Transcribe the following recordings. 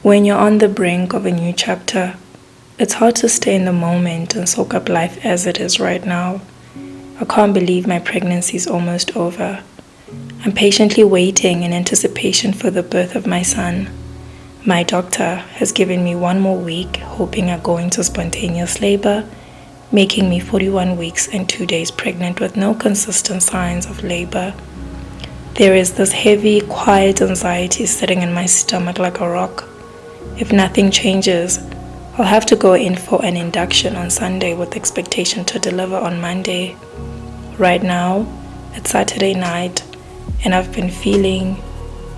When you're on the brink of a new chapter, it's hard to stay in the moment and soak up life as it is right now. I can't believe my pregnancy is almost over. I'm patiently waiting in anticipation for the birth of my son. My doctor has given me 1 more week, hoping I go into spontaneous labor, making me 41 weeks and 2 days pregnant with no consistent signs of labor. There is this heavy, quiet anxiety sitting in my stomach like a rock. If nothing changes, I'll have to go in for an induction on Sunday with expectation to deliver on Monday. Right now, it's Saturday night, and I've been feeling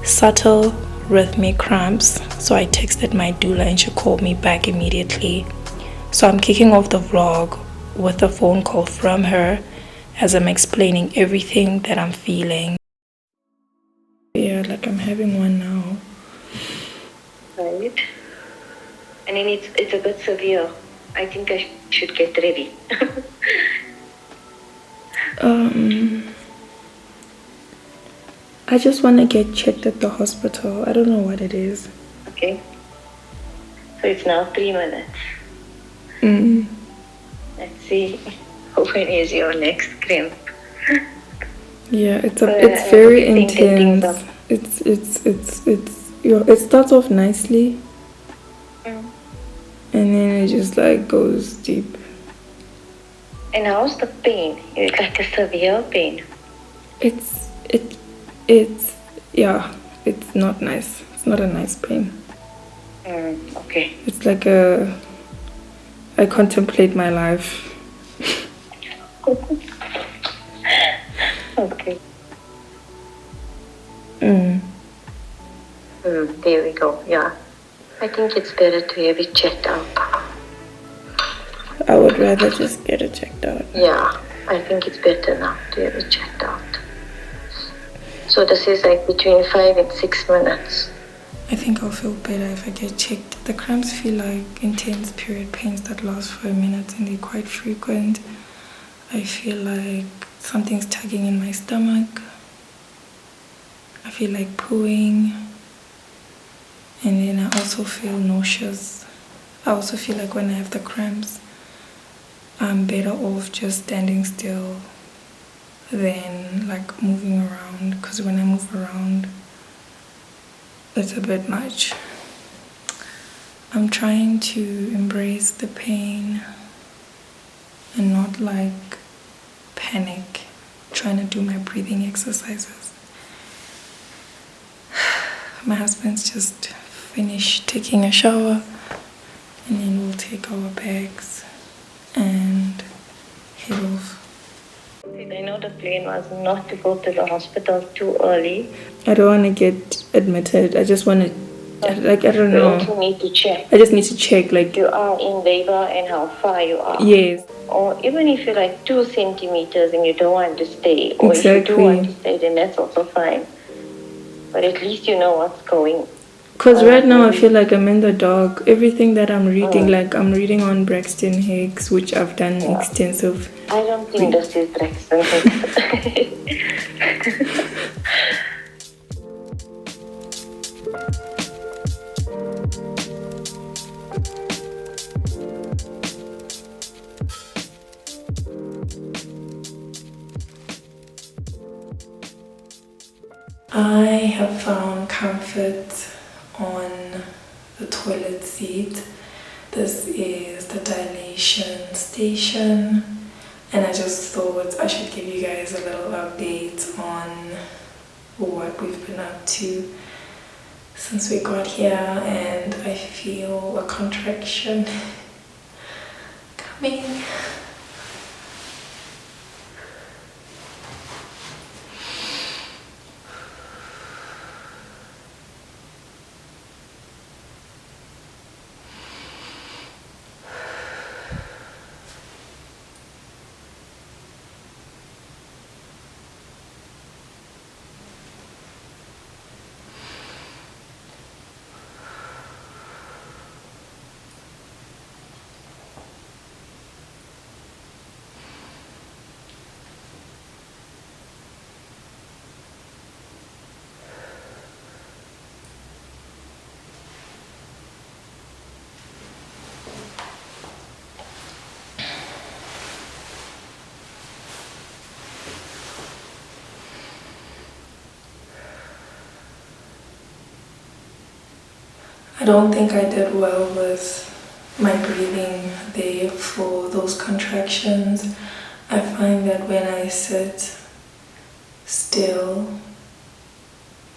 subtle rhythmic cramps, so I texted my doula and she called me back immediately. So I'm kicking off the vlog with a phone call from her as I'm explaining everything that I'm feeling. Yeah, like I'm having one now. Right. And then it's a bit severe. I think I should get ready. I just want to get checked at the hospital. I don't know what it is. Okay. So it's now 3 minutes. Let's see. When is your next cramp? Yeah, it's very intense. It starts off nicely, and then it just like goes deep. And how's the pain? It's like a severe pain. It's not nice. It's not a nice pain. Okay. It's like I contemplate my life. Okay. There we go. Yeah. I think it's better to have it checked out. I would rather just get it checked out. Yeah, I think it's better now to have it checked out. So this is like between 5 and 6 minutes. I think I'll feel better if I get checked. The cramps feel like intense period pains that last for a minute and they're quite frequent. I feel like something's tugging in my stomach. I feel like pooing. And then I also feel nauseous. I also feel like when I have the cramps, I'm better off just standing still than like moving around, because when I move around, it's a bit much. I'm trying to embrace the pain and not like panic, trying to do my breathing exercises. My husband's just finished taking a shower, and then we'll take our bags and head off. I know the plan was not to go to the hospital too early. I don't want to get admitted. I just want to, like, I don't know. You also need to check. I just need to check, like, you are in labor and how far you are. Yes. Or even if you're like 2 centimeters and you don't want to stay, or Exactly. if you do want to stay, then that's also fine. But at least you know what's going. Because right now I feel like I'm in the dark. Everything that I'm reading, like I'm reading on Braxton Hicks, which I've done extensive. I don't think this is Braxton Hicks. I have found comfort on the toilet seat. This is the dilation station, and I just thought I should give you guys a little update on what we've been up to since we got here, and I feel a contraction coming. I don't think I did well with my breathing there for those contractions. I find that when I sit still,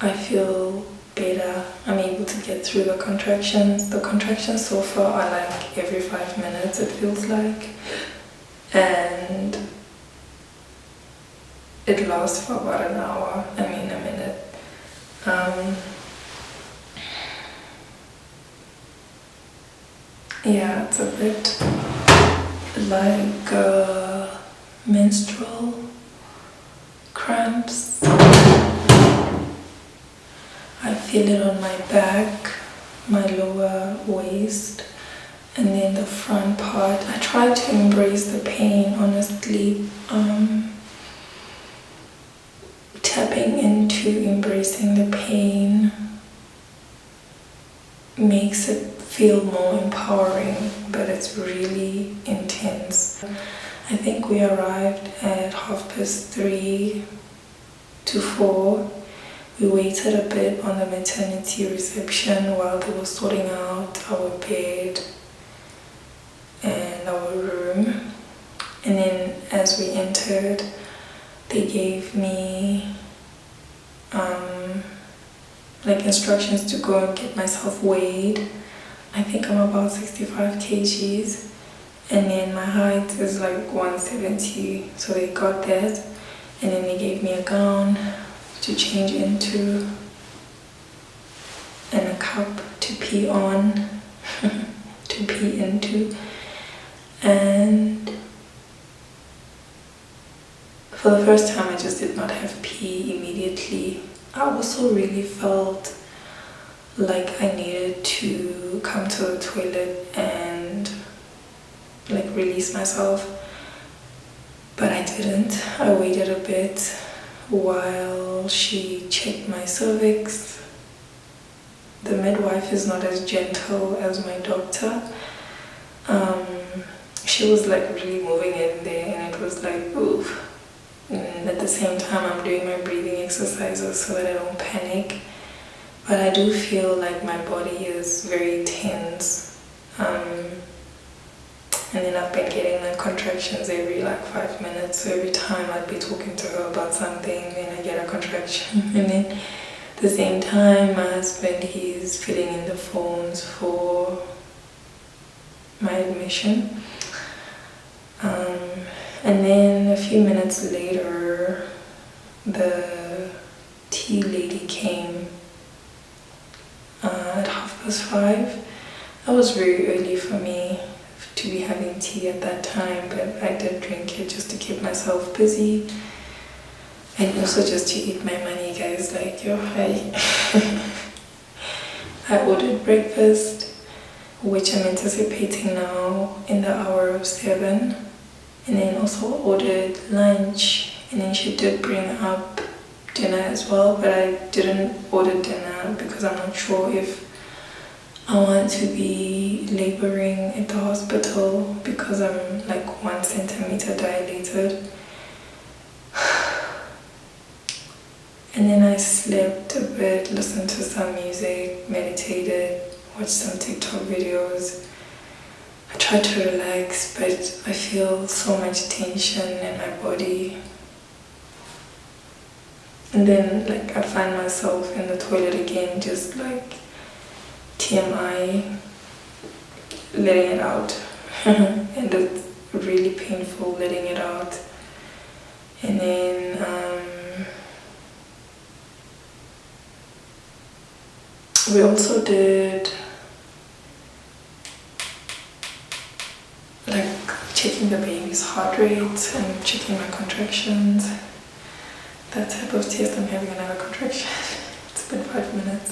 I feel better. I'm able to get through the contractions. The contractions so far are like every 5 minutes, it feels like. And it lasts for about an hour, a minute. Yeah, it's a bit like menstrual cramps. I feel it on my back, my lower waist, and then the front part. I try to embrace the pain, honestly. Tapping into embracing the pain makes it feel more empowering, but it's really intense. I think we arrived at 3:30 to 4. We waited a bit on the maternity reception while they were sorting out our bed and our room. And then as we entered, they gave me instructions to go and get myself weighed. I think I'm about 65 kgs, and then my height is like 170, so they got that, and then they gave me a gown to change into and a cup to pee on, to pee into. And for the first time I just did not have pee immediately. I also really felt like I needed to come to the toilet and release myself, but I didn't. I waited a bit while she checked my cervix. The midwife is not as gentle as my doctor. She was really moving in there, and it was oof. And at the same time I'm doing my breathing exercises so that I don't panic. But I do feel like my body is very tense. And then I've been getting contractions every 5 minutes. So every time I'd be talking to her about something, then I get a contraction. And then at the same time, my husband, he's filling in the forms for my admission. And then a few minutes later, the tea lady came at 5:30. That was very early for me to be having tea at that time, but I did drink it just to keep myself busy, and also just to eat my money, guys. I ordered breakfast, which I'm anticipating now in the hour of 7, and then also ordered lunch, and then she did bring up dinner as well, but I didn't order dinner because I'm not sure if I want to be laboring at the hospital because I'm 1 centimeter dilated. And then I slept a bit, listened to some music, meditated, watched some TikTok videos. I tried to relax, but I feel so much tension in my body. And then I find myself in the toilet again, just TMI, letting it out. And it's really painful letting it out. And then we also did checking the baby's heart rate and checking my contractions. That type of test. I'm having another contraction. It's been 5 minutes.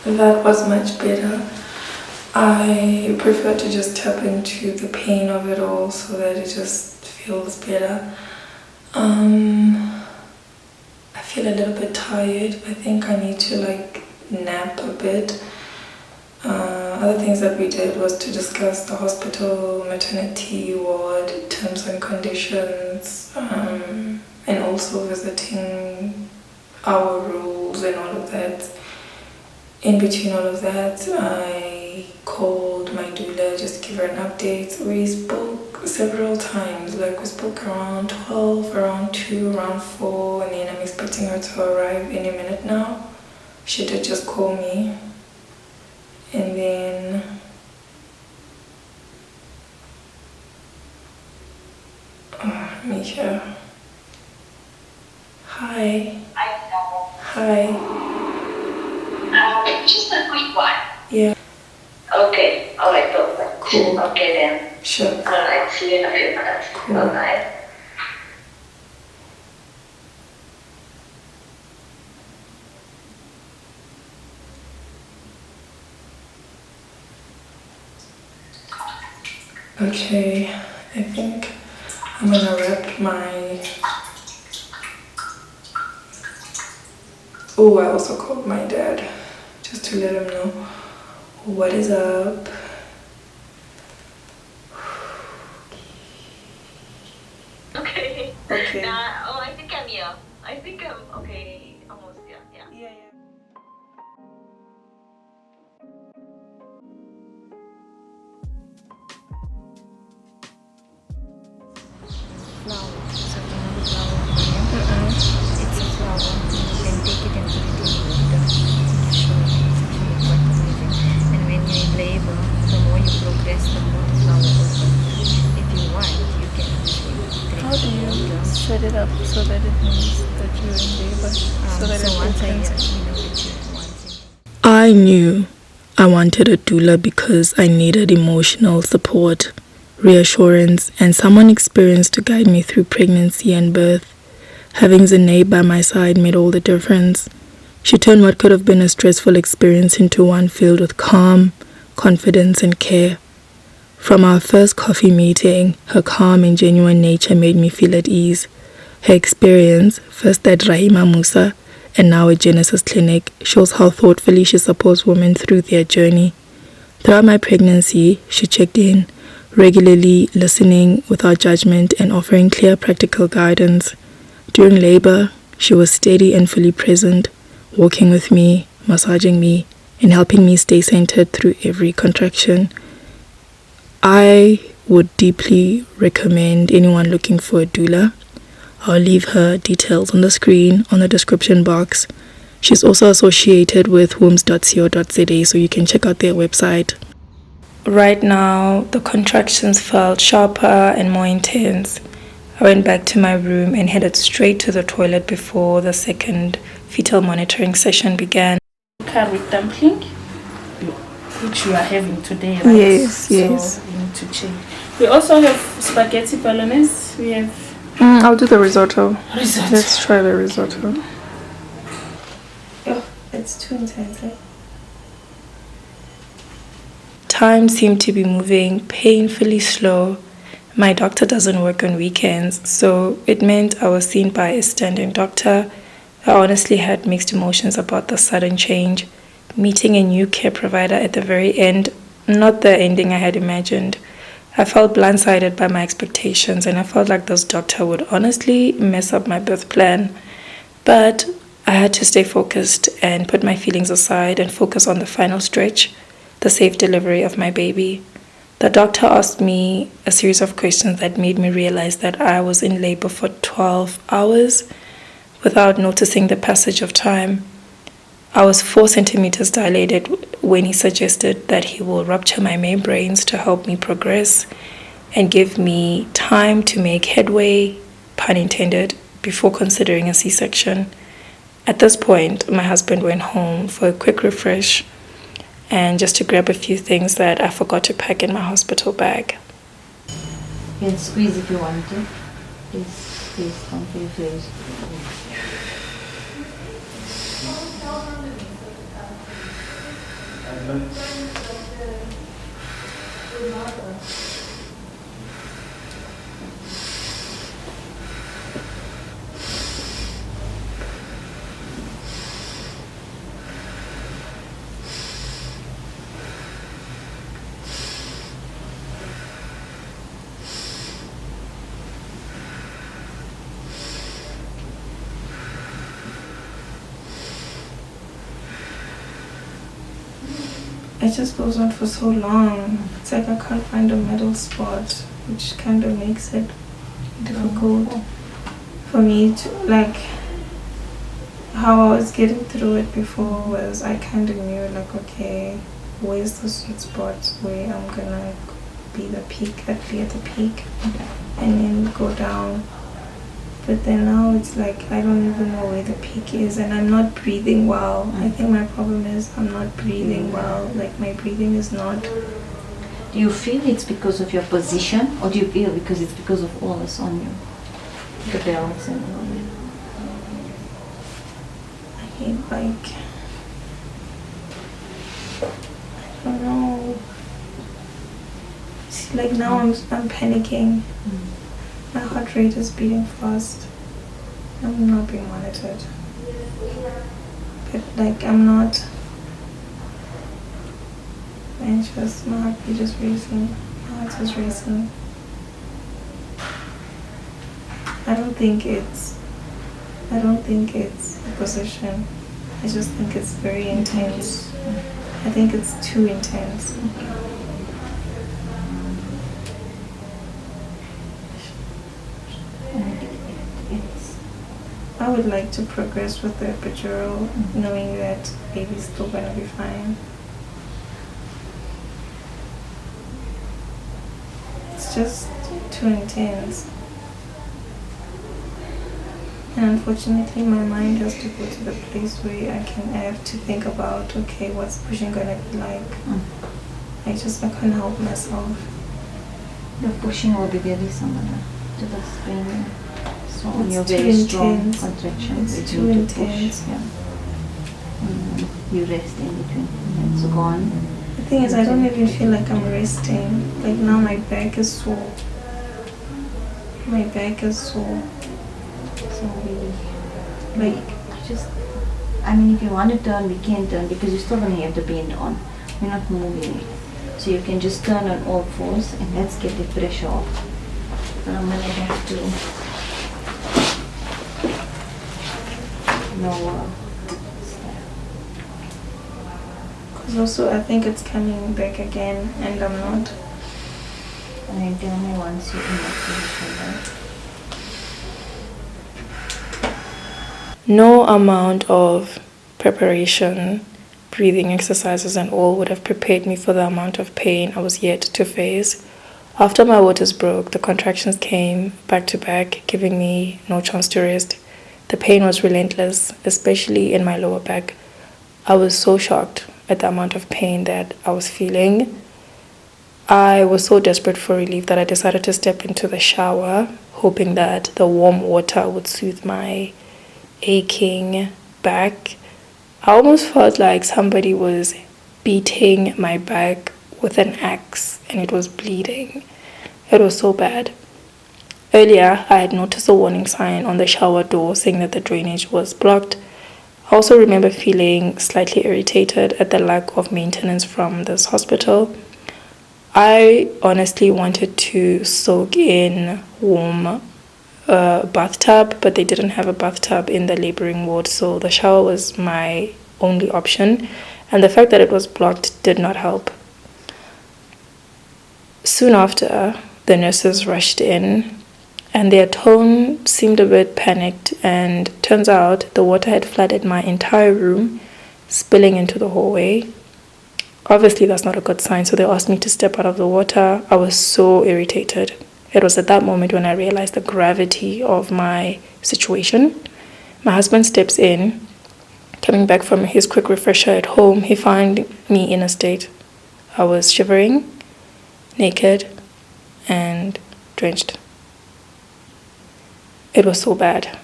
That was much better. I prefer to just tap into the pain of it all so that it just feels better. I feel a little bit tired. I think I need to like nap a bit. Other things that we did was to discuss the hospital, maternity ward, terms and conditions, and also visiting our rules and all of that. In between all of that, I called my doula just to give her an update. We spoke several times, like we spoke around 12, around 2, around 4, and then I'm expecting her to arrive any minute now. She did just call me. And then Misha. Hi. Hi. Just a quick one. Yeah. Okay. All right. Perfect. Cool. Okay then. Sure. All right. See you in a few minutes. Cool. Bye. Okay, I think I'm gonna wrap my... Oh, I also called my dad just to let him know what is up. Okay. Okay. I think I'm here. I think I'm okay. Almost here. Yeah. Yeah. Flower. So you know the flower aquarium? It's a flower. You can take it and put it in water to show it. It's actually quite amazing. And when you're in labor, the more you progress, the more the flower opens. If you want, you can actually drink How do you water. set it up so that it knows that you're in labor? So that it once opens? that you once I knew I wanted a doula because I needed emotional support, reassurance, and someone experienced to guide me through pregnancy and birth. Having Zainab by my side made all the difference. She turned what could have been a stressful experience into one filled with calm, confidence, and care. From our first coffee meeting, her calm and genuine nature made me feel at ease. Her experience, first at Rahima Musa and now at Genesis Clinic, shows how thoughtfully she supports women through their journey. Throughout my pregnancy, she checked in, regularly listening without judgment and offering clear practical guidance. During labor, she was steady and fully present, walking with me, massaging me, and helping me stay centered through every contraction. I would deeply recommend anyone looking for a doula. I'll leave her details on the screen on the description box. She's also associated with wombs.co.za, so you can check out their website. Right now, the contractions felt sharper and more intense. I went back to my room and headed straight to the toilet before the second fetal monitoring session began. Curry dumpling, which you are having today, right? Yes, yes. So you need to change. We also have spaghetti bolognese. We have I'll do the risotto. risotto. Let's try the risotto. Oh, it's too intense, eh? Time seemed to be moving painfully slow. My doctor doesn't work on weekends, so it meant I was seen by a standing doctor. I honestly had mixed emotions about the sudden change. Meeting a new care provider at the very end, not the ending I had imagined. I felt blindsided by my expectations, and I felt like this doctor would honestly mess up my birth plan. But I had to stay focused and put my feelings aside and focus on the final stretch, the safe delivery of my baby. The doctor asked me a series of questions that made me realize that I was in labor for 12 hours without noticing the passage of time. I was 4 centimeters dilated when he suggested that he will rupture my membranes to help me progress and give me time to make headway, pun intended, before considering a C-section. At this point, my husband went home for a quick refresh and just to grab a few things that I forgot to pack in my hospital bag. You can squeeze if you want to. Please, don't feel face. It just goes on for so long. It's like I can't find a middle spot, which kind of makes it difficult for me to, like, how I was getting through it before was I kind of knew, like, okay, where's the sweet spot where I'm gonna be the peak, be at the peak, and then go down. But then now it's like I don't even know where the peak is, and I'm not breathing well. I think my problem is I'm not breathing well. Like, my breathing is not. Do you feel it's because of your position, or do you feel because it's because of all this on you? The bells and all that. I hate, like, I don't know. See, like, now I'm panicking. My heart rate is beating fast. I'm not being monitored. But, like, I'm not anxious. My heartbeat is racing. My heart is racing. I don't think it's a position. I just think it's very intense. I think it's too intense. I would like to progress with the epidural, knowing that baby's still gonna be fine. It's just too intense. And unfortunately, my mind has to go to the place where I have to think about, okay, what's pushing gonna be like? I can't help myself. The pushing will be very similar to the spring. So It's you're too very strong intense. contraction. It's too intense. Yeah. You rest in between. It's gone. The thing is, I don't even feel like I'm resting. Like, now my back is sore. My back is sore. So we Like, I mean, if you want to turn, we can turn, because you're still going to have the bend on. We're not moving it. So you can just turn on all fours and let's get the pressure off. And I'm going to have to because also I think it's coming back again, and I'm not. And then tell me once you're in that position, right? No amount of preparation, breathing exercises and all would have prepared me for the amount of pain I was yet to face. After my waters broke, the contractions came back to back, giving me no chance to rest. The pain was relentless, especially in my lower back. I was so shocked at the amount of pain that I was feeling. I was so desperate for relief that I decided to step into the shower, hoping that the warm water would soothe my aching back. I almost felt like somebody was beating my back with an axe and it was bleeding. It was so bad. Earlier, I had noticed a warning sign on the shower door saying that the drainage was blocked. I also remember feeling slightly irritated at the lack of maintenance from this hospital. I honestly wanted to soak in warm bathtub, but they didn't have a bathtub in the laboring ward, so the shower was my only option, and the fact that it was blocked did not help. Soon after, the nurses rushed in, and their tone seemed a bit panicked, and turns out the water had flooded my entire room, spilling into the hallway. Obviously, that's not a good sign, so they asked me to step out of the water. I was so irritated. It was at that moment when I realized the gravity of my situation. My husband steps in. Coming back from his quick refresher at home, he found me in a state. I was shivering, naked, and drenched. It was so bad.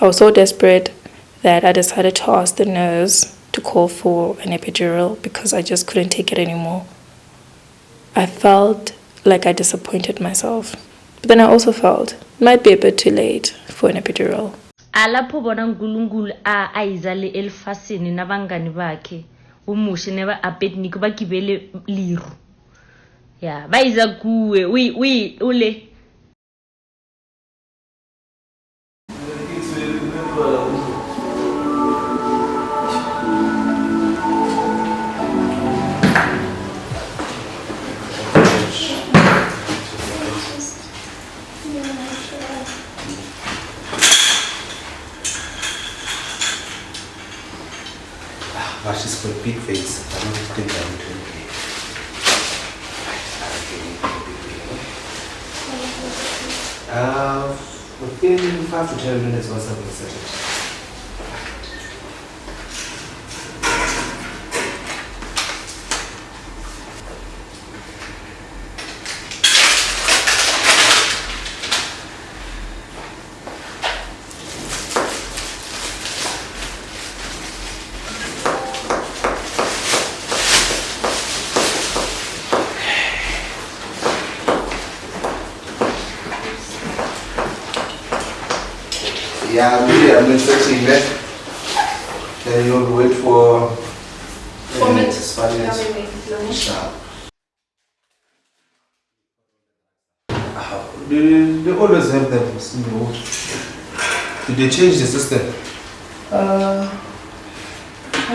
I was so desperate that I decided to ask the nurse to call for an epidural because I just couldn't take it anymore. I felt like I disappointed myself. But then I also felt it might be a bit too late for an epidural. Alapho bona uNkulunkulu ayizale elifasini nabangani bakhe umuhle neba Abednego bagibele liru. Yeah, bayiza kuwe ule. She's got a big face. I don't think I'm doing it. Within 5 to 10 minutes once I've set it. Yeah, really, I'm inserting that. Then you'll wait for 4 minutes. 5 minutes. Sharp. They always have that. Did they change the system? I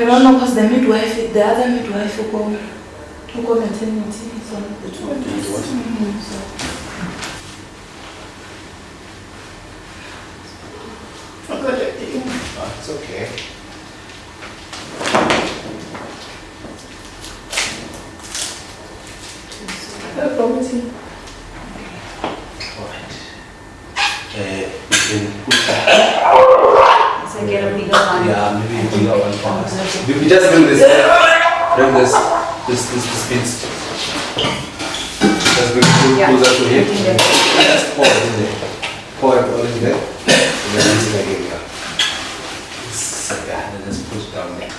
don't know because the other midwife who go maternity is one of the two. It's okay. I promise you. Alright. You can put that. So get a bigger one. Yeah, maybe a bigger one for us. We just bring this bits. Just bring it closer to him. Just pour it in there. Pour it all in there. And then rinse it again. Yeah, then just push down there.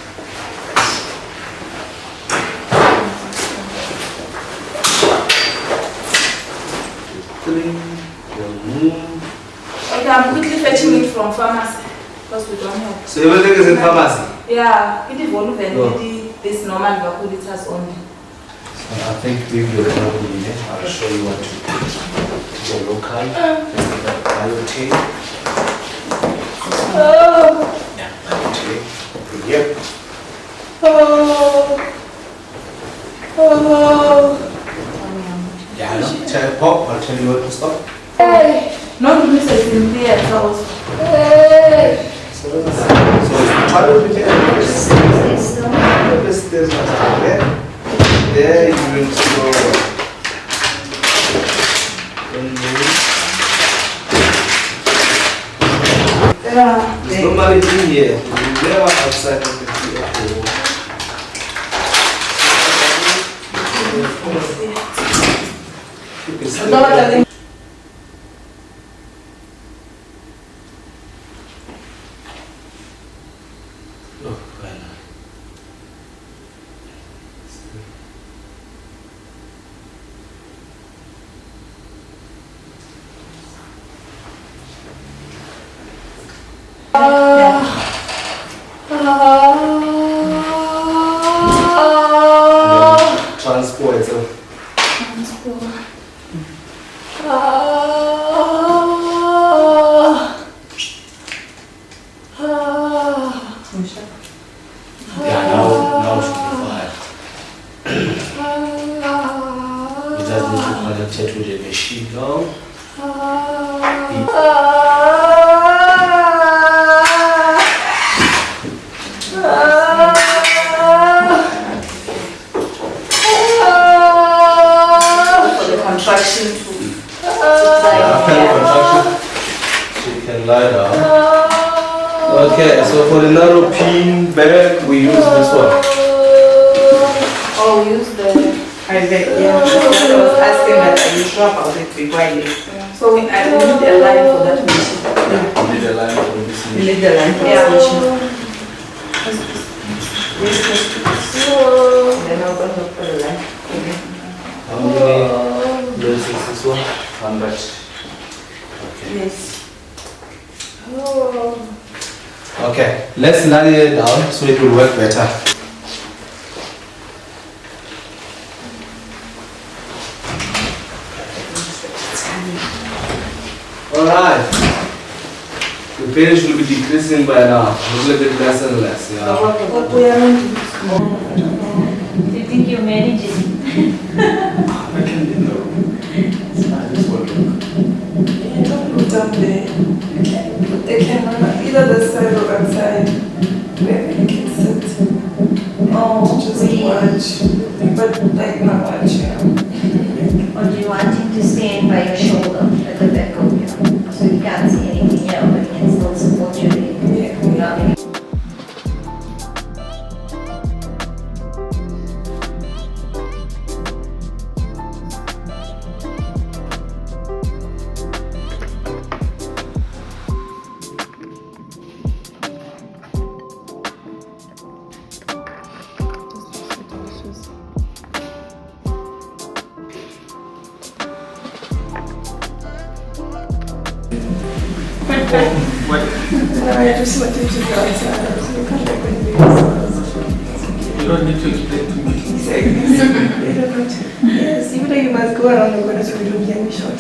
Okay, I'm quickly fetching it from pharmacy because we don't have. So everything is in pharmacy? Yeah, it evolved and this normal vacuolitas only. So I think we will have a minute. I'll show you what to do. The local, biotape. Yeah, biotape. Yep. Yeah, I know. Tell Pop, I'll tell you what to stop. Not miss it in there, so. So try to be there. There's nothing there. There you will go. There's no money in here. You never outside of the theater. Transport. Yeah, now should be fine. You just need to connect it to the machine now. Contraction to After the contraction, she can lie down. Okay, so for the narrow pin bag, we use this one. Oh, use the private. Yeah, I was asking that are you sure about it before I leave? So I need a line for that machine. Yeah, you need a line for this You machine. need a line for this machine. Then I'll go look for the light. How many years is this one? 100. Okay. Yes. Okay, let's lie it down so it will work better. Alright. The page will be decreasing by now. A little bit less and less. Yeah. Do you think you're managing? I can do no. This will look. Yeah, don't look down there. Put the camera either the side or outside, wherever you can sit. Just watch, but like not watch, Or do you want him to stand by your shoulder at the back of you? So you can't see anything here, but he can still support your leg. Yeah. You know what I mean? I just wanted to go outside, so you come back when you You don't need to explain to me. Yes, even though you must go around the corner so we don't get me shot.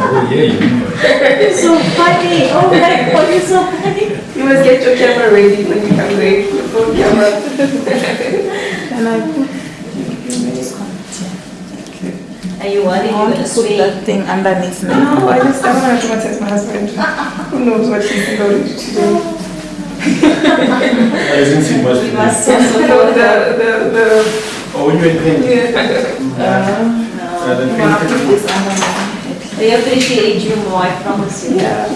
Oh yeah, you know. It's so funny. Oh my God, it's so funny. You must get your camera ready when you come back, your phone camera. And I put Are you worried you're going to swing? thing underneath me. No, I don't want to traumatize my husband. Who knows what he's going to do. I didn't see much. We must so No, the Oh, when you're in pain. yeah. We appreciate you more, I promise you. Yeah.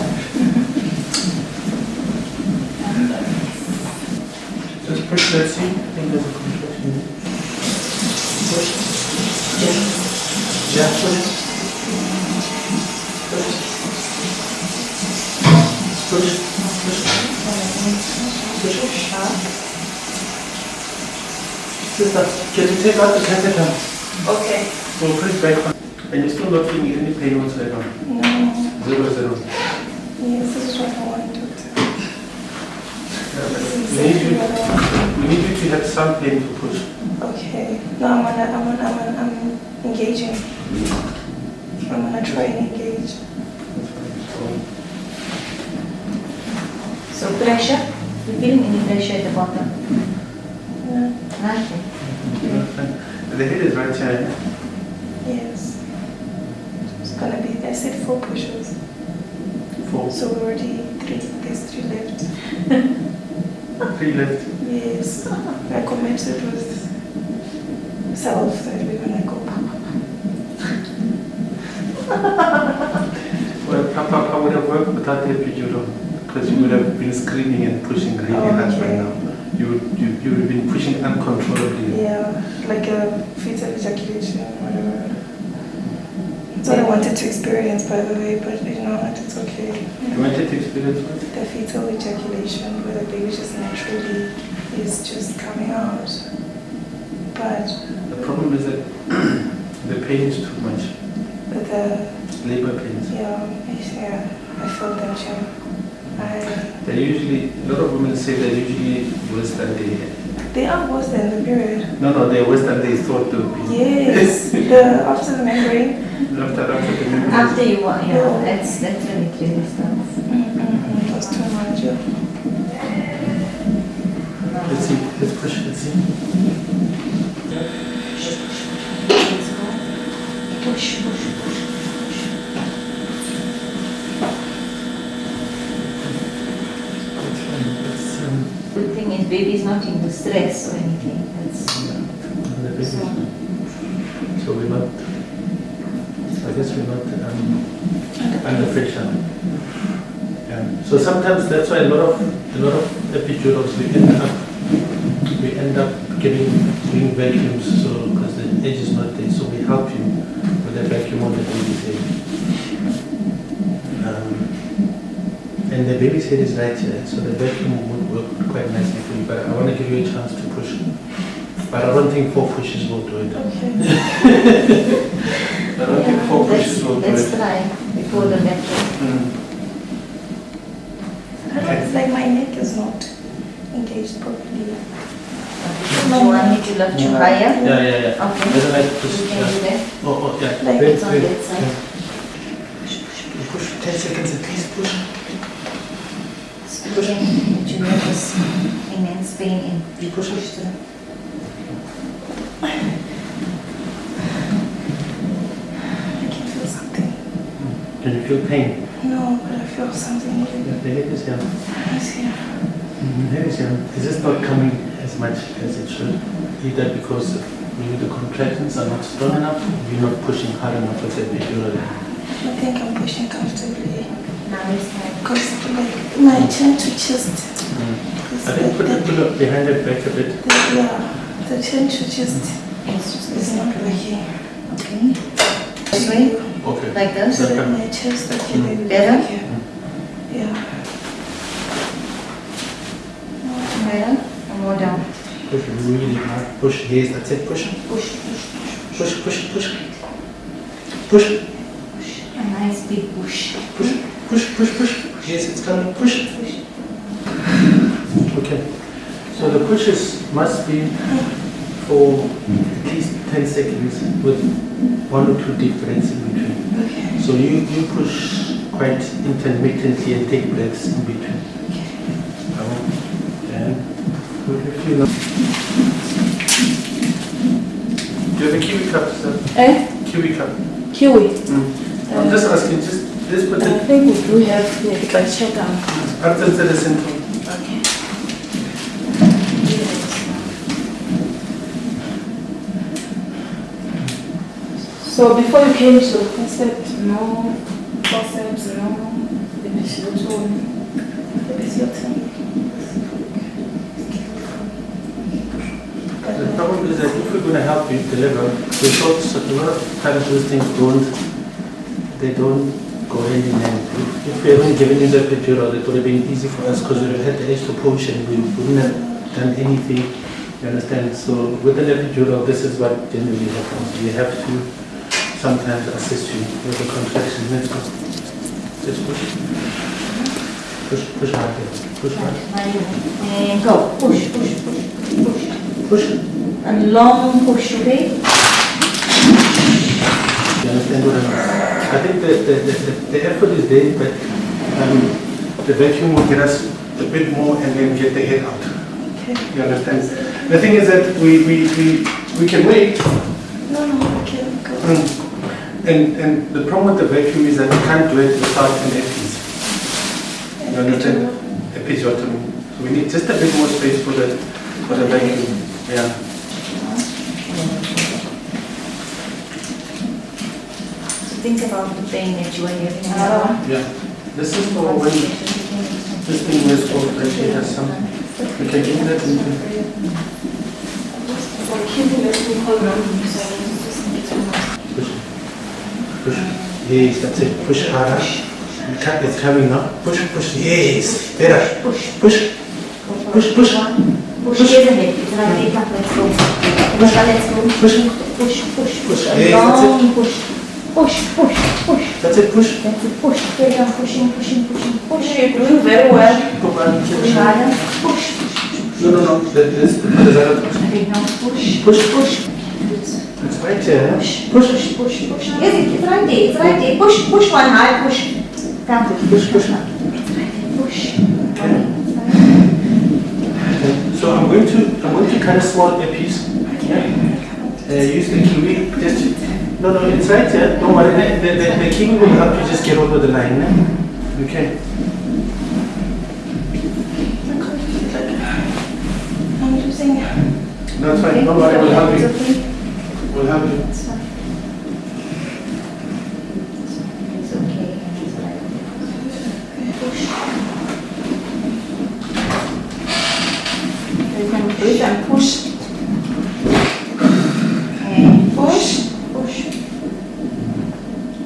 Just push that seat. I think there's a contraction. Yeah, push it. Sister, can you take out the catheter? Okay. We'll put it back on. And you're still not feeling any pain whatsoever? No. 0. Yes, this is what I want, doctor. We need you to have some pain to push. Okay. No, I'm engaging. I'm gonna try and engage. So pressure? You feeling any pressure at the bottom? Yeah. Nothing. The head is right here. Yes. It's gonna be, I said 4 push-ups. 4. So we're already 3, there's 3 left. 3 left. Yes. I committed with self that we're gonna go. Well, Papa would have worked without the epidural because you would have been screaming and pushing really hard right now. You would have been pushing uncontrollably. Yeah, like a fetal ejaculation, whatever. That's what I wanted to experience, by the way, but you know what, it's okay. You wanted to experience what? The fetal ejaculation, where the baby just naturally is just coming out. But The problem is that the pain is too much. the Labor pains. yeah, I felt that They usually, a lot of women say they're usually worse than they are worse than the period. No, they're worse than they thought they would be. Yes, after the membrane. After the membrane. After you want, yeah, that's when it really starts. It was too much. Yeah. Let's see, let's push, let's see. Push. The thing is, baby is not in distress or anything. So we're not, I guess we're not under pressure. Yeah. So sometimes that's why a lot of epidurals we end up doing vacuums, so because the edge is not there, so we help you with a vacuum on the baby's edge. And And the baby's head is right here, so the vacuum would work quite nicely for you. But I want to give you a chance to push. But I don't think 4 pushes will do it. Okay. I don't think 4 pushes will do Let's it. try before the vacuum. It's like my neck is not engaged properly. Do you want me to lift you higher? Yeah. Okay. Doesn't like push. You can do that. Oh, yeah. Like Wait, it's on wait. that side. Yeah. Push 10 seconds at least, push. Pushing that you have this immense pain in. You push it. through. I can feel something. Can you feel pain? No, but I feel something. Yeah, the head is here. It's here. The head is here. It's just not coming as much as it should. Either because maybe the contractions are not strong enough, you're not pushing hard enough with the epidural. I think I'm pushing comfortably. Now it's like Because like my chin to chest. I think put the pillow behind it back a bit. The chin to chest is not working. okay. This way, Okay. like this. So that my chest, okay, maybe Better? here. Yeah. Better and more down. Push really hard. Push. Yes, that's it. Push. Push. Push. A nice big push. Push. Yes, it's coming. Push. Okay. So the pushes must be for at least 10 seconds with 1 or 2 deep breaths in between. Okay. So you push quite intermittently and take breaths in between. And if you know. Do you have a kiwi cup, sir? Kiwi cup. Kiwi. I'm just asking, just put I it. think we do have the glacier down. After the center. Okay. So before you came to the concept, no forceps, no episiotomy. The problem is that if we're going to help you deliver, we thought a lot of times those things don't go hand in hand. If we haven't given you the epidural, it would have been easy for us because we would have had the extra push and we wouldn't have done anything. You understand? So with an epidural, this is what generally happens. We have to sometimes assist you with the contraction. Let's go. Just push. Push hard. Push hard. And go. Push. Push. And long push, okay? You understand what I mean? I think the effort is there, but the vacuum will get us a bit more and then get the head out. Okay. You understand? The thing is that we can wait. No, I can't go. And the problem with the vacuum is that we can't do it without an epies. You understand? Episiotomy. So we need just a bit more space for the vacuum. Yeah. So think about the pain that you are having now. Yeah. This is for when this thing is for that she has some. We can give that into. Push. Yes, that's it. Push harder. It's coming up. Push. Yes. Better. Push. Push is ahead. It's right there. Let's go. Let's go. Push. Push. Yes, that's it. Long push. Push. That's it. Push. That's it. Push. Carry on pushing. Push. You're doing very well. Push harder. Push. No. There's other push. Okay, now push. Push. It's right there. Push. Yes, it's right there. Push one hard. Push. Come. Push. Push. So I'm going to cut a small epiece. Use the kiwi. Just no, it's right here. Don't worry. The kiwi will help you just get over the line. Okay. I'm losing. No, it's fine. Don't worry. We'll help you. We'll help you. It's fine. It's okay. It's right. Push. You can breathe and push. And Push.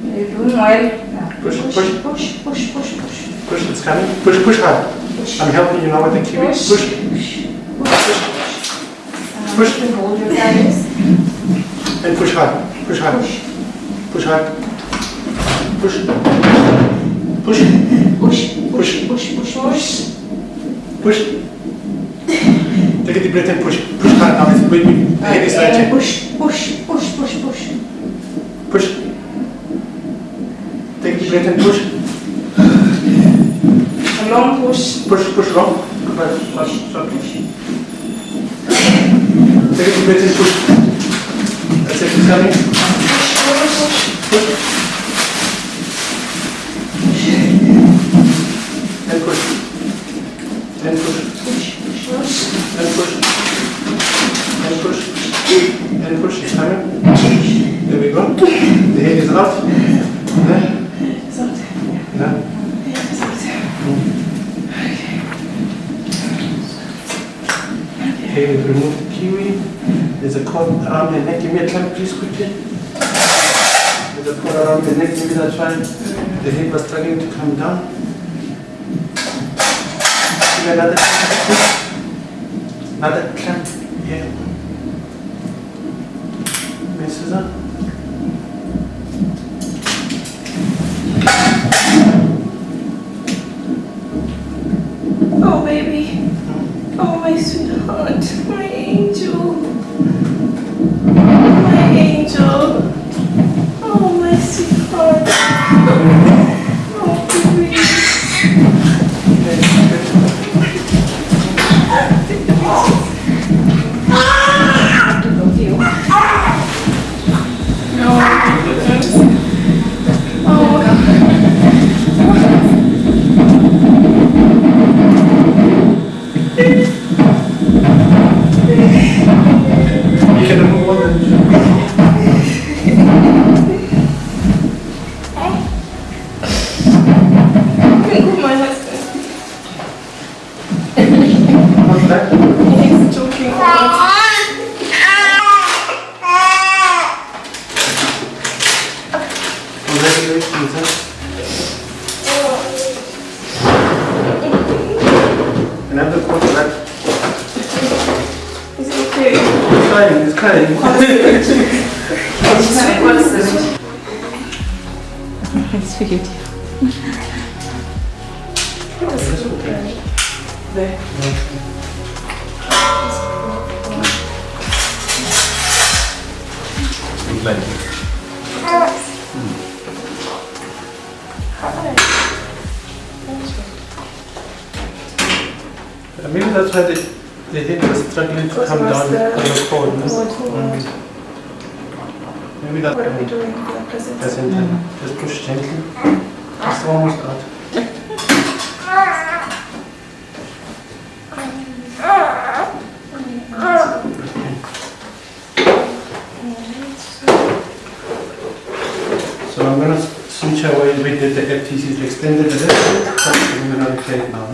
You're doing well. now Push. push. Push. Push, it's coming. Push hard. I'm helping you now with the kiwi. Push. Push. You can hold your pelvis. And push hard. Push hard. Push hard. Push. Push. Push. Push. Take a deep breath and push. Push hard now. Wait. The head is stretching. Push. Push. Take a deep breath and push. A long push. Push long. Push. Take a deep breath and push. That's it, it's coming. Push. And push. And push. And push. And push. And push. It's coming. There we go. The head is out. There. Yeah. Okay, remove the kiwi. There's a cord around the neck. Give me a clap, please, quickly. There's a cord around the neck. Maybe that's why the head was struggling to come down. Give me another clap, please. Another clap. Yeah. Miss Susan. Oh, baby. Oh, my sweetheart. My angel. My angel. Oh, my sweetheart. Oh, baby. You can remove one. Look, my husband. What's that? He's joking about Congratulations, huh? Another cord for that. Is it okay? It's crying. It's sweet. There. Maybe that's why the head was struggling to come down on the cord. No? Maybe that. What are we doing for the present? Placenta. Just push gently. It's almost out. So I'm going to switch away with the FTC to extend it a little bit. I'm going to replay it now.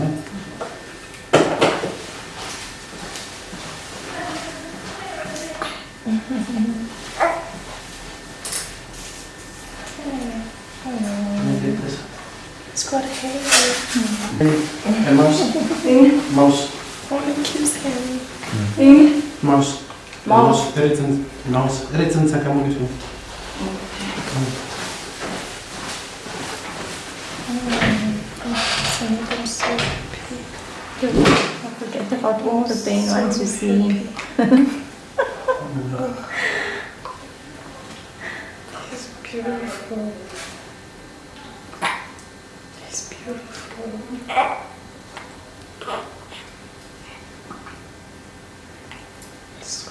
It's got hair. A mouse. Mouse. Only keeps hairy. Mouse. Mouse. Mouse. Mouse. Forget about all the pain once you see him. He's beautiful. He's beautiful. So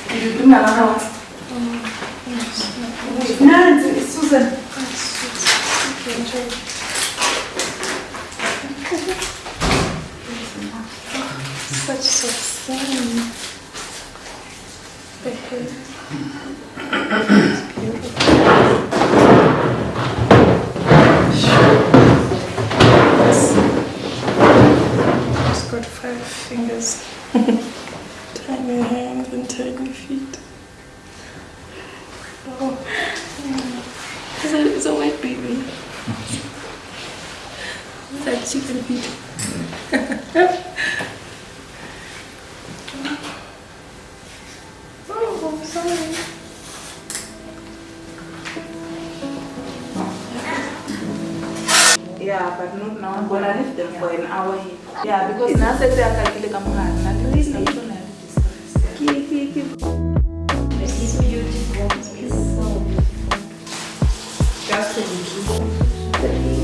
beautiful. Susan. Such sustain. The head. It's beautiful. It's got 5 fingers. Tiny hands. than tiny feet. Oh, it's a white baby. It's like chicken feet. Oh, I'm sorry. Yeah, but not now. I'm gonna leave them for an hour here. Yeah, because now say I can kill them. At least I'm gonna keep. It's beautiful. It's so beautiful. Just a little. Daddy.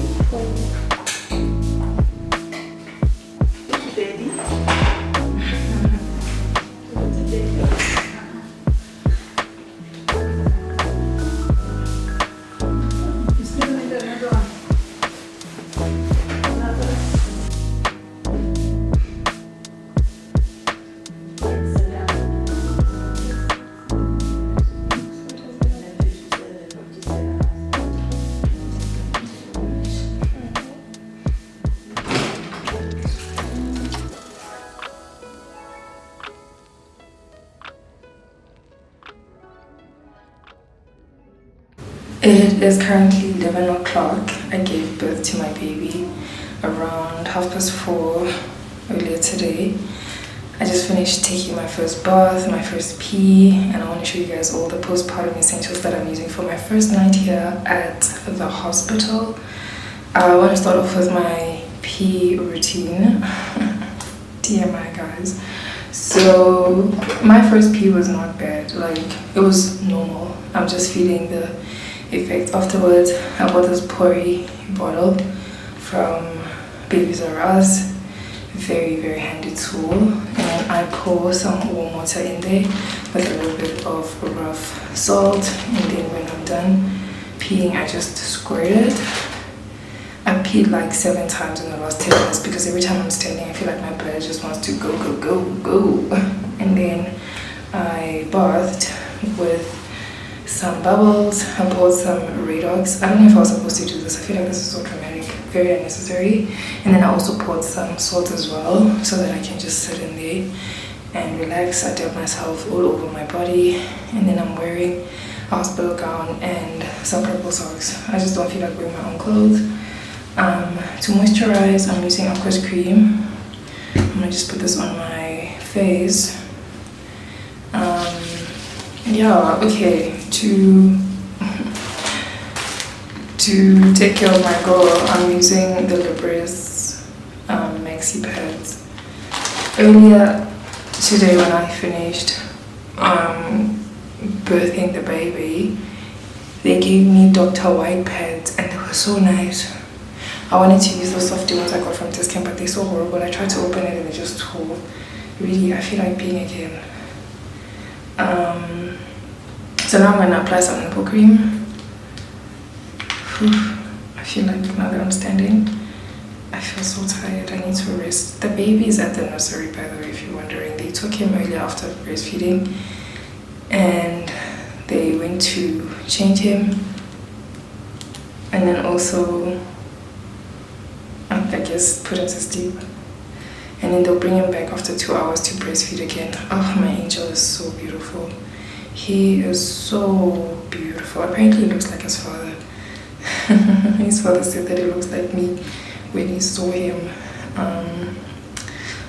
It is currently 11 o'clock. I gave birth to my baby around 4:30 earlier today. I just finished taking my first bath, my first pee, and I want to show you guys all the postpartum essentials that I'm using for my first night here at the hospital. I want to start off with my pee routine. TMI, guys. So my first pee was not bad, like it was normal. I'm just feeling the effect afterwards. I bought this pori bottle from Babies R Us. Very, very handy tool. And I pour some warm water in there with a little bit of rough salt, and then when I'm done peeing, I just squirt it. I peed like 7 times in the last 10 minutes because every time I'm standing I feel like my bladder just wants to go, go, go, go. And then I bathed with some bubbles. I poured some Redox. I don't know if I was supposed to do this. I feel like this is so dramatic, very unnecessary. And then I also poured some salt as well so that I can just sit in there and relax. I dab myself all over my body, and then I'm wearing a hospital gown and some purple socks. I just don't feel like wearing my own clothes. To moisturize, I'm using Aqua's cream. I'm gonna just put this on my face. Yeah, okay, to take care of my girl, I'm using the Libris maxi pads. Earlier today when I finished birthing the baby, they gave me Dr. White pads and they were so nice. I wanted to use those softy ones I got from Tiscan, but they're so horrible. I tried to open it and it just tore. Really, I feel like peeing again. So now I'm going to apply some nipple cream. I feel like now that I'm standing, I feel so tired. I need to rest. The baby is at the nursery, by the way, if you're wondering. They took him earlier after breastfeeding and they went to change him. And then also, I guess, put him to sleep. And then they'll bring him back after 2 hours to breastfeed again. Oh, my angel is so beautiful. He is so beautiful. Apparently he looks like his father. His father said that he looks like me when he saw him.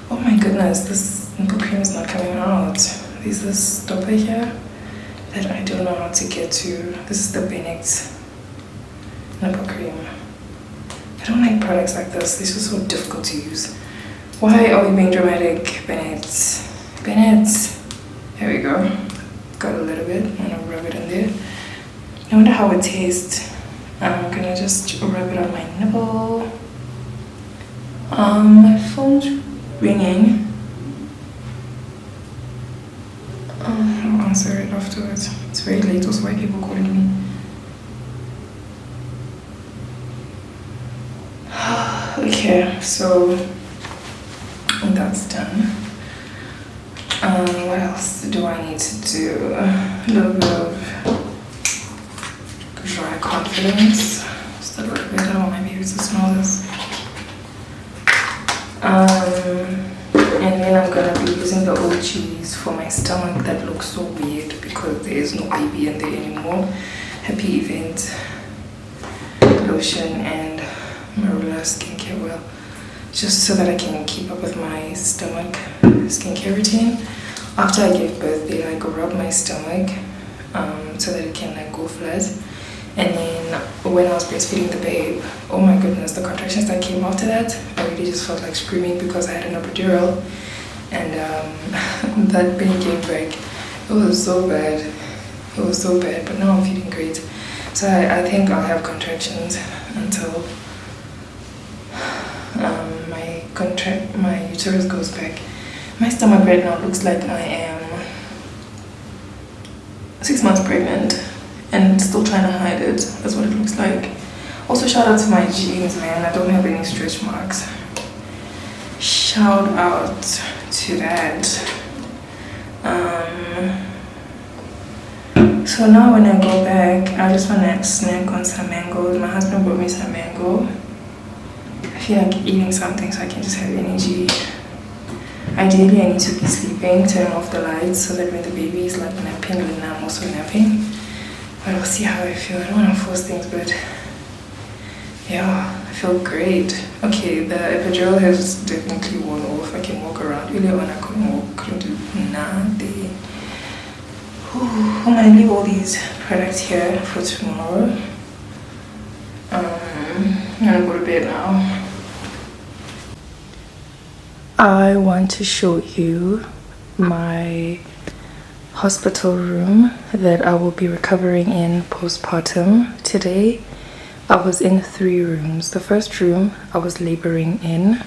Oh my goodness, this nipple cream is not coming out. There's this stopper here that I don't know how to get to. This is the Bennett nipple cream. I don't like products like this. These are so difficult to use. Why are we being dramatic, Bennett? Bennett. There we go. Got a little bit. I'm gonna rub it in there. I wonder how it tastes. I'm gonna just rub it on my nipple. My phone's ringing. I'll answer it afterwards. It's very late, also why people calling me. Okay, so that's done. What else do I need to do? A little bit of dry confidence. Just a little bit. I don't want my baby to smell this. And then I'm gonna be using the OGs for my stomach that looks so weird because there is no baby in there anymore. Happy Event lotion and Marula skincare oil, just so that I can keep up with my stomach skincare routine. After I gave birth, they like rub my stomach so that it can like go flat. And then when I was breastfeeding the babe, oh my goodness, the contractions that came after that, I really just felt like screaming because I had an epidural, and that pain came back. It was so bad. It was so bad, but now I'm feeling great. So I think I'll have contractions until my uterus goes back. My stomach right now looks like I am 6 months pregnant and still trying to hide it. That's what it looks like. Also, shout out to my jeans, man. I don't have any stretch marks. Shout out to that. So now when I go back, I just want to snack on some mangoes. My husband brought me some mango. I feel like eating something so I can just have energy. Ideally, I need to be sleeping, turn off the lights so that when the baby is like napping, then I'm also napping. But we'll see how I feel. I don't want to force things, but yeah, I feel great. Okay, the epidural has definitely worn off. I can walk around. Earlier on, I couldn't walk, couldn't do nothing. I'm gonna leave all these products here for tomorrow. I'm gonna go to bed now. I want to show you my hospital room that I will be recovering in postpartum. Today I was in 3 rooms. The first room I was laboring in.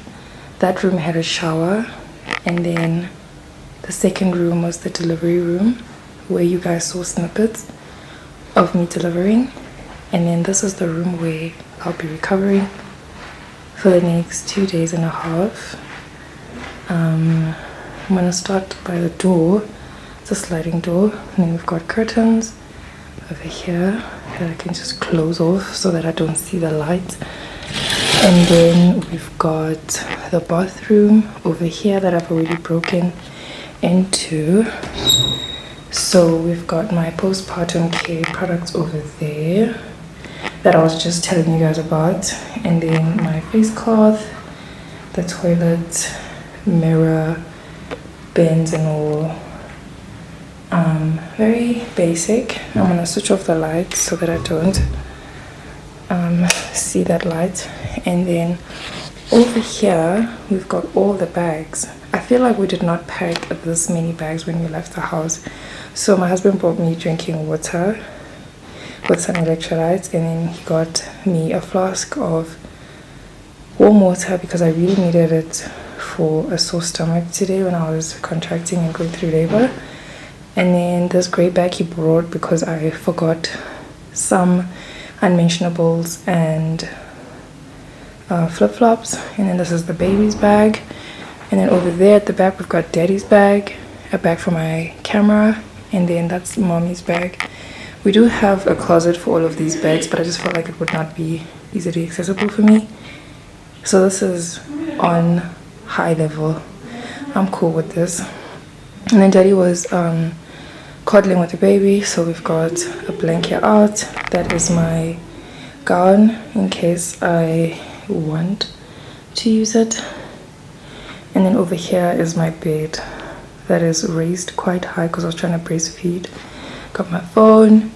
That room had a shower, and then the second room was the delivery room where you guys saw snippets of me delivering, and then this is the room where I'll be recovering for the next 2.5 days. I'm gonna start by the door. It's a sliding door, and then we've got curtains over here that I can just close off so that I don't see the light. And then we've got the bathroom over here that I've already broken into. So we've got my postpartum care products over there that I was just telling you guys about, and then my face cloth, the toilet, mirror, bins and all. Very basic. I'm gonna switch off the lights so that I don't see that light. And then over here we've got all the bags. I feel like we did not pack this many bags when we left the house. So my husband brought me drinking water with some electrolytes, and then he got me a flask of warm water because I really needed it for a sore stomach today when I was contracting and going through labor. And then this grey bag he brought because I forgot some unmentionables and flip-flops. And then this is the baby's bag. And then over there at the back we've got daddy's bag, a bag for my camera, and then that's mommy's bag. We do have a closet for all of these bags, but I just felt like it would not be easily accessible for me. So this is on high level. I'm cool with this. And then daddy was cuddling with the baby, so we've got a blanket out. That is my gown in case I want to use it. And then over here is my bed that is raised quite high because I was trying to breastfeed. Got my phone,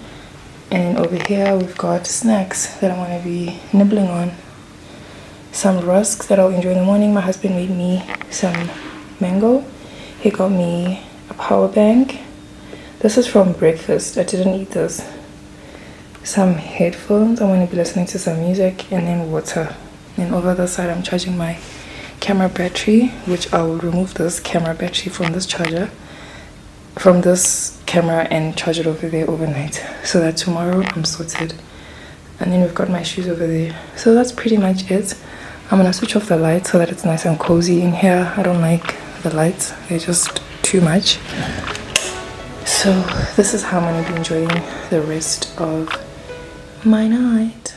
and over here we've got snacks that I want to be nibbling on. Some rusks that I'll enjoy in the morning. My husband made me some mango. He got me a power bank. This is from breakfast. I didn't eat this. Some headphones. I want to be listening to some music, and then water. And over the side I'm charging my camera battery, which I will remove this camera battery from this charger, from this camera, and charge it over there overnight so that tomorrow I'm sorted. And then we've got my shoes over there. So that's pretty much it. I'm gonna switch off the lights so that it's nice and cozy in here. I don't like the lights, they're just too much. So this is how I'm gonna be enjoying the rest of my night.